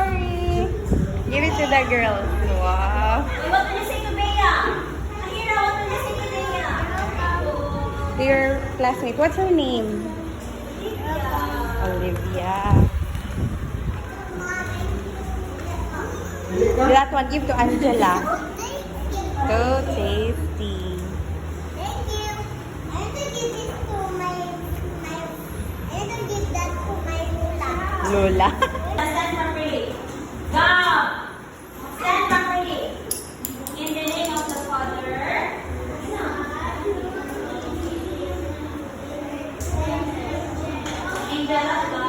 story. Give it to the girls. Wow. What will you say to Bea? Akira, what will you say to Bea? To your classmate. What's her name? Olivia. That one, give to Angela. So tasty. Thank you. I want to give it to my I want to give that to my Lola. Stand for free. Go! Stand for free. In the name of the Father, in the love of